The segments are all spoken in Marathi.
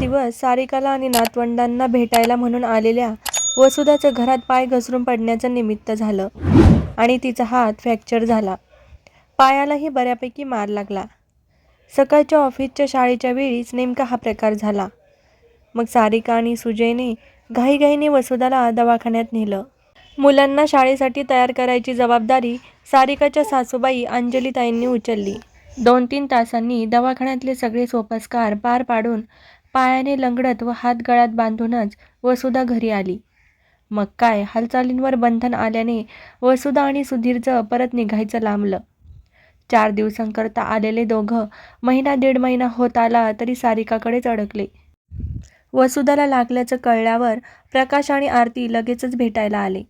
दिवस सारिकाला आणि नातवंडांना भेटायला म्हणून आलेल्या वसुधाचं घरात पाय घसरून पडण्याचं निमित्त झालं आणि तिचा हात फ्रॅक्चर झाला. पायालाही बऱ्यापैकी मार लागला. सकाळच्या ऑफिसच्या शाळेच्या वेळीच नेमका हा प्रकार झाला. मग सारिका आणि सुजयने घाईघाईने वसुधाला दवाखान्यात नेलं. मुलांना शाळेसाठी तयार करायची जबाबदारी सारिकाच्या सासूबाई अंजलीताईंनी उचलली. 2-3 तासांनी दवाखान्यातले सगळे सोपस्कार पार पाडून पायाने लंगडत व हात गळ्यात बांधूनच वसुधा घरी आली. मग काय, हालचालींवर बंधन आल्याने वसुधा आणि सुधीरचं परत निघायचं लांबलं. 4 दिवसांकरता आलेले दोघं 1.5 महिना होत आला तरी सारिकाकडेच अडकले. वसुधाला लागल्याचं कळल्यावर प्रकाश आणि आरती लगेचच भेटायला आले.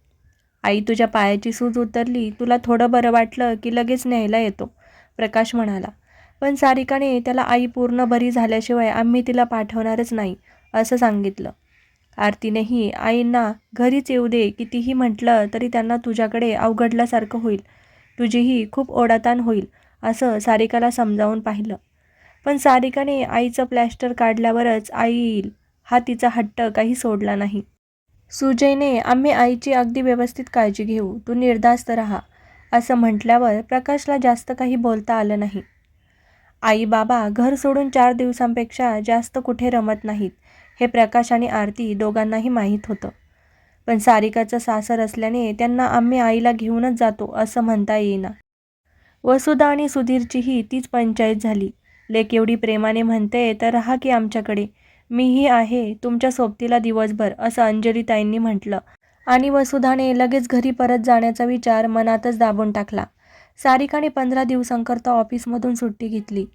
आई, तुझ्या पायाची सूज उतरली, तुला थोडं बरं वाटलं की लगेच न्यायला येतो, प्रकाश म्हणाला. पण सारिकाने त्याला आई पूर्ण बरी झाल्याशिवाय आम्ही तिला पाठवणारच नाही असं सांगितलं. आरतीनेही आईंना घरीच येऊ दे, कितीही म्हटलं तरी त्यांना तुझ्याकडे अवघडल्यासारखं होईल, तुझीही खूप ओढाताण होईल असं सारिकाला समजावून पाहिलं. पण सारिकाने आईचं प्लॅस्टर काढल्यावरच आई येईल हा तिचा हट्ट काही सोडला नाही. सुजयने आम्ही आईची अगदी व्यवस्थित काळजी घेऊ, तू निर्धास्त राहा असं म्हटल्यावर प्रकाशला जास्त काही बोलता आलं नाही. आई बाबा घर सोडून 4 दिवसांपेक्षा जास्त कुठे रमत नाहीत हे प्रकाश आणि आरती दोघांनाही माहीत होतं. पण सारिकाचं सासर असल्याने त्यांना आम्ही आईला घेऊनच जातो असं म्हणता येईना. वसुधा आणि सुधीरचीही तीच पंचायत झाली. लेक एवढी प्रेमाने म्हणते तर राहा की आमच्याकडे, मीही आहे तुमच्या सोबतीला दिवसभर असं अंजलीताईंनी म्हटलं आणि वसुधाने लगेच घरी परत जाण्याचा विचार मनातच दाबून टाकला. सारिकाने 15 दिवसांकरता ऑफिसमधून सुट्टी घेतली.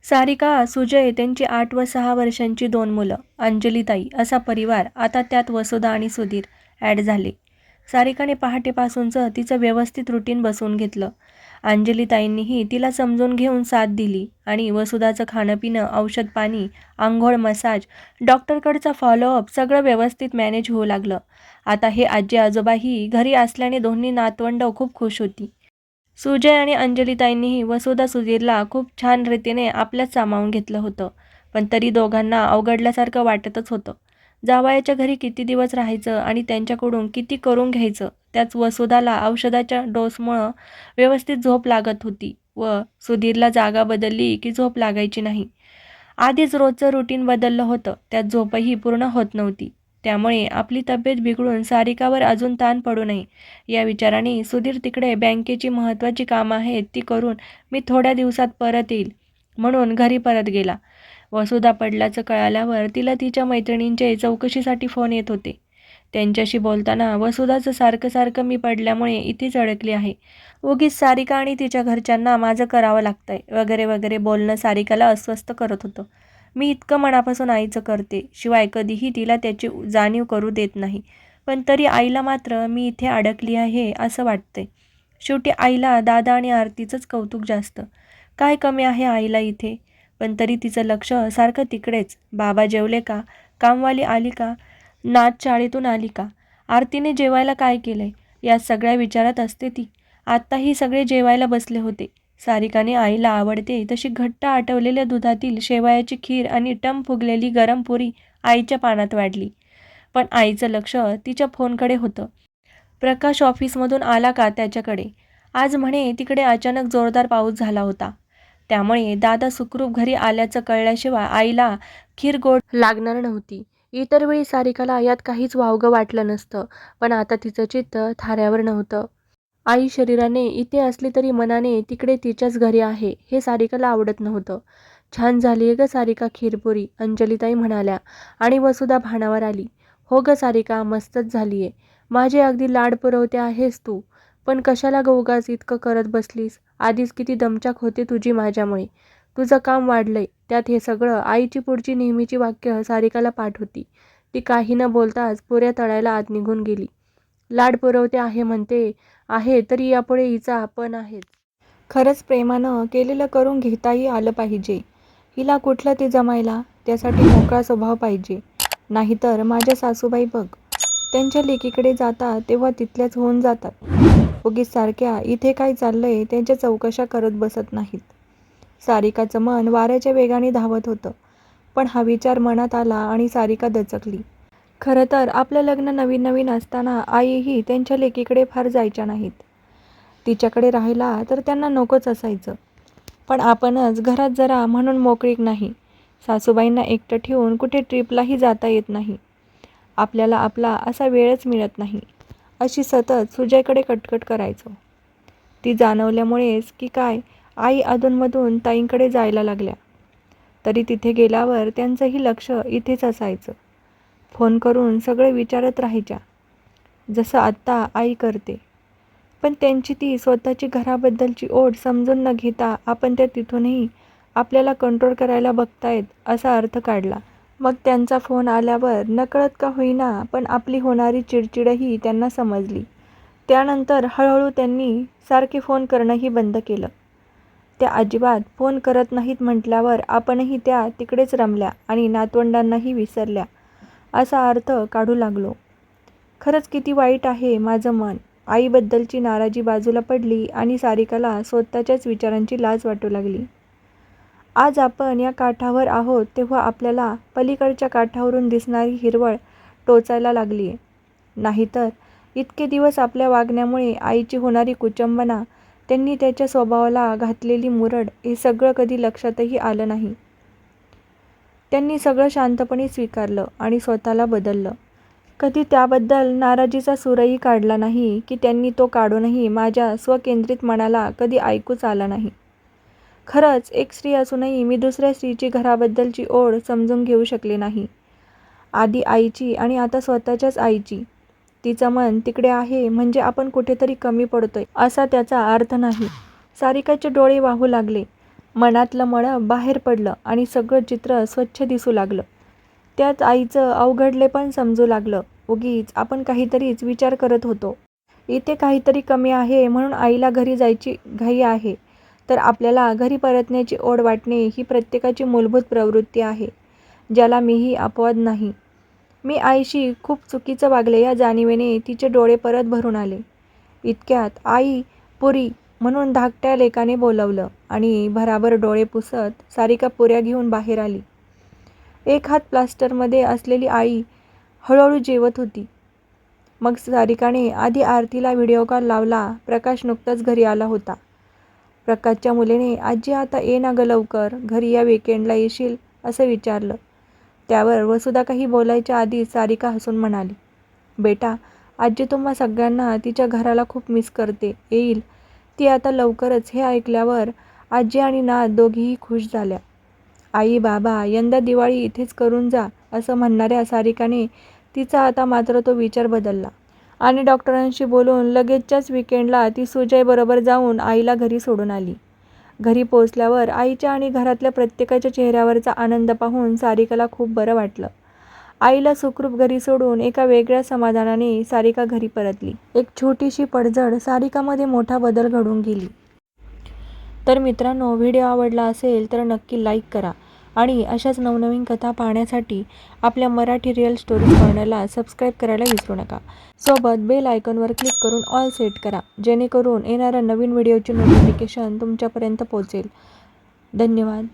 सारिका, सुजय, त्यांची 8 व 6 वर्षांची 2 मुलं, अंजलीताई असा परिवार, आता त्यात वसुधा आणि सुधीर ॲड झाले. सारिकाने पहाटेपासूनचं तिचं व्यवस्थित रुटीन बसवून घेतलं. अंजलीताईंनीही तिला समजून घेऊन साथ दिली आणि वसुधाचं खाणंपिणं, औषधपाणी, आंघोळ, मसाज, डॉक्टरकडचा फॉलोअप सगळं व्यवस्थित मॅनेज होऊ लागलं. आता हे आजी आजोबाही घरी असल्याने दोन्ही नातवंडं खूप खुश होती. सुजय आणि अंजलीताईंनीही वसुधा सुधीरला खूप छान रीतीने आपल्यात सामावून घेतलं होतं. पण तरी दोघांना अवघडल्यासारखं वाटतच होतं. जावयाच्या घरी किती दिवस राहायचं आणि त्यांच्याकडून किती करून घ्यायचं, त्याच वसुधाला औषधाच्या डोसमुळं व्यवस्थित झोप लागत होती व सुधीरला जागा बदलली की झोप लागायची नाही. आधीच रोजचं रुटीन बदललं होतं, त्यात झोपही पूर्ण होत नव्हती. त्यामुळे आपली तब्येत बिघडून सारिकावर अजून ताण पडू नये या विचाराने सुधीर तिकडे बँकेची महत्त्वाची कामं आहेत ती करून मी थोड्या दिवसात परत येईल म्हणून घरी परत गेला. वसुधा पडल्याचं कळाल्यावर तिला तिच्या मैत्रिणींचे चौकशीसाठी फोन येत होते. त्यांच्याशी बोलताना वसुधाचं सारखं मी पडल्यामुळे इथेच अडकली आहे, उगीच सारिका आणि तिच्या घरच्यांना माझं करावं लागतंय वगैरे वगैरे बोलणं सारिकाला अस्वस्थ करत होतं. मी इतकं मनापासून आईचं करते, शिवाय कधीही तिला त्याची जाणीव करू देत नाही, पण तरी आईला मात्र मी इथे अडकली आहे असं वाटतंय. शेवटी आईला दादा आणि आरतीचंच कौतुक जास्त, काय कमी आहे आईला इथे. पण तरी तिचं लक्ष सारखं तिकडेच, बाबा जेवले का, कामवाली आली का, नात शाळेतून आली का, आरतीने जेवायला काय केलंय, या सगळ्या विचारात असते ती. आत्ताही सगळे जेवायला बसले होते. सारिकाने आईला आवडते तशी घट्ट आटवलेल्या दुधातील शेवयाची खीर आणि टम फुगलेली गरम पुरी आईच्या पानात वाढली. पण आईचं लक्ष तिच्या फोनकडे होतं. प्रकाश ऑफिसमधून आला का त्याच्याकडे. आज म्हणे तिकडे अचानक जोरदार पाऊस झाला होता, त्यामुळे दादा सुखरूप घरी आल्याचं कळल्याशिवाय आईला खीर गोड लागणार नव्हती. इतर वेळी सारिकाला यात काहीच वावगं वाटलं नसतं, पण आता तिचं चित्त थाऱ्यावर नव्हतं. आई शरीराने इथे असली तरी मनाने तिकडे तिच्याच घरी आहे हे सारिकाला आवडत नव्हतं. छान झालीये ग सारिका खीरपुरी, अंजलीताई म्हणाल्या आणि वसुधा भानावर आली. हो ग सारिका, मस्तच झालीये, माझे अगदी लाड पुरवते आहेस तू. पण कशाला ग उगाच इतकं करत बसलीस, आधीच किती दमछाक होते तुझी माझ्यामुळे, तुझं काम वाढलंय त्यात हे सगळं. आईची पुढची नेहमीची वाक्य सारिकाला पाठ होती. ती काही न बोलताच पुऱ्या तळायला आत निघून गेली. लाड पुरवते आहे म्हणते आहे तरी यापुढे हिचा पण आहेच. खरंच प्रेमानं केलेलं करून घेताही आलं पाहिजे. हिला कुठलं ते जमायला, त्यासाठी मोकळा स्वभाव पाहिजे. नाहीतर माझ्या सासूबाई बघ, त्यांच्या लेकीकडे जातात तेव्हा तिथल्याच होऊन जातात. उगीच सारख्या इथे काय चाललंय त्यांच्या चौकशा करत बसत नाहीत. सारिकाचं मन वाऱ्याच्या वेगाने धावत होतं. पण हा विचार मनात आला आणि सारिका दचकली. खरं तर आपलं लग्न नवीन नवीन असताना आईही त्यांच्या लेकीकडे फार जायच्या नाहीत. तिच्याकडे राहिला तर त्यांना नकोच असायचं. पण आपणच घरात जरा म्हणून मोकळीक नाही. सासूबाईंना एकटं ठेवून कुठे ट्रिपलाही जाता येत नाही. आपल्याला आपला असा वेळच मिळत नाही, अशी सतत सुजयकडे कटकट करायचो. ती जाणवल्यामुळेच की काय आई अधूनमधून ताईंकडे जायला लागल्या. तरी तिथे गेल्यावर त्यांचंही लक्ष इथेच असायचं. फोन करून सगळे विचारत राहायच्या, जसं आत्ता आई करते. पण त्यांची ती स्वतःची घराबद्दलची ओढ समजून न घेता आपण त्या तिथूनही आपल्याला कंट्रोल करायला बघतायत असा अर्थ काढला. मग त्यांचा फोन आल्यावर नकळत का होईना पण आपली होणारी चिडचिडही त्यांना समजली. त्यानंतर हळूहळू त्यांनी सारखे फोन करणंही बंद केलं. त्या अजिबात फोन करत नाहीत म्हटल्यावर आपणही त्या तिकडेच रमल्या आणि नातवंडांनाही विसरल्या असा अर्थ काढू लागलो. खरंच किती वाईट आहे माझं मन. आईबद्दलची नाराजी बाजूला पडली आणि सारिकाला स्वतःच्याच विचारांची लाज वाटू लागली. आज आपण या काठावर आहोत तेव्हा आपल्याला पलीकडच्या काठावरून दिसणारी हिरवळ टोचायला लागली आहे. नाहीतर इतके दिवस आपल्या वागण्यामुळे आईची होणारी कुचंबना, त्यांनी त्याच्या स्वभावाला घातलेली मुरड हे सगळं कधी लक्षातही आलं नाही. त्यांनी सगळं शांतपणे स्वीकारलं आणि स्वतःला बदललं. कधी त्याबद्दल नाराजीचा सूरही काढला नाही की त्यांनी तो काढूनही माझ्या स्वकेंद्रित मनाला कधी ऐकूच आला नाही. खरंच एक स्त्री असूनही मी दुसऱ्या स्त्रीची घराबद्दलची ओढ समजून घेऊ शकले नाही. आधी आईची आणि आता स्वतःच्याच आईची. तिचं मन तिकडे आहे म्हणजे आपण कुठेतरी कमी पडतोय असा त्याचा अर्थ नाही. सारिकाचे डोळे वाहू लागले. मनातलं मळं बाहेर पडलं आणि सगळं चित्र स्वच्छ दिसू लागलं. त्यात आईचं अवघडलेपण समजू लागलं. उगीच आपण काहीतरीच विचार करत होतो. इथे काहीतरी कमी आहे म्हणून आईला घरी जायची घाई आहे. तर आपल्याला घरी परतण्याची ओढ वाटणे ही प्रत्येकाची मूलभूत प्रवृत्ती आहे, ज्याला मीही अपवाद नाही. मी आईशी खूप चुकीचं वागले या जाणीवेने तिचे डोळे परत भरून आले. इतक्यात आई पुरी म्हणून धाकट्या लेकाने बोलवलं आणि भराभर डोळे पुसत सारिका पुऱ्या घेऊन बाहेर आली. एक हात प्लास्टरमध्ये असलेली आई हळूहळू जेवत होती. मग सारिकाने आधी आरतीला व्हिडिओ कॉल लावला. प्रकाश नुकताच घरी आला होता. प्रकाशच्या मुलीने आजी आता ये ना गं लवकर, घरी या विकेंडला येशील असं विचारलं. त्यावर वसुधा काही बोलायच्या आधी सारिका हसून म्हणाली, बेटा आजी तुम्हा सगळ्यांना तिच्या घराला खूप मिस करते, येईल ती आता लवकरच. हे ऐकल्यावर आजी आणि नात दोघीही खुश झाल्या. आई बाबा यंदा दिवाळी इथेच करून जा असं म्हणणाऱ्या सारिकाने तिचा आता मात्र तो विचार बदलला आणि डॉक्टरांशी बोलून लगेचच्याच विकेंडला ती सुजयबरोबर जाऊन आईला घरी सोडून आली. घरी पोचल्यावर आईच्या आणि घरातल्या प्रत्येकाच्या चेहऱ्यावरचा आनंद पाहून सारिकाला खूप बरं वाटलं. आईला सुखरूप घरी सोडून एका वेगळ्या समाधानाने सारिका घरी परतली. एक छोटीशी पडझड सारिकामध्ये मोठा बदल घडून गेली. तर मित्रांनो, व्हिडिओ आवडला असेल तर नक्की लाईक करा आणि अशाच नवनवीन कथा पाहण्यासाठी आपल्या मराठी रिअल स्टोरीज चॅनलला सबस्क्राईब करायला विसरू नका. सोबत बेल आयकॉनवर क्लिक करून ऑल सेट करा, जेणेकरून येणाऱ्या नवीन व्हिडिओची नोटिफिकेशन तुमच्यापर्यंत पोहोचेल. धन्यवाद.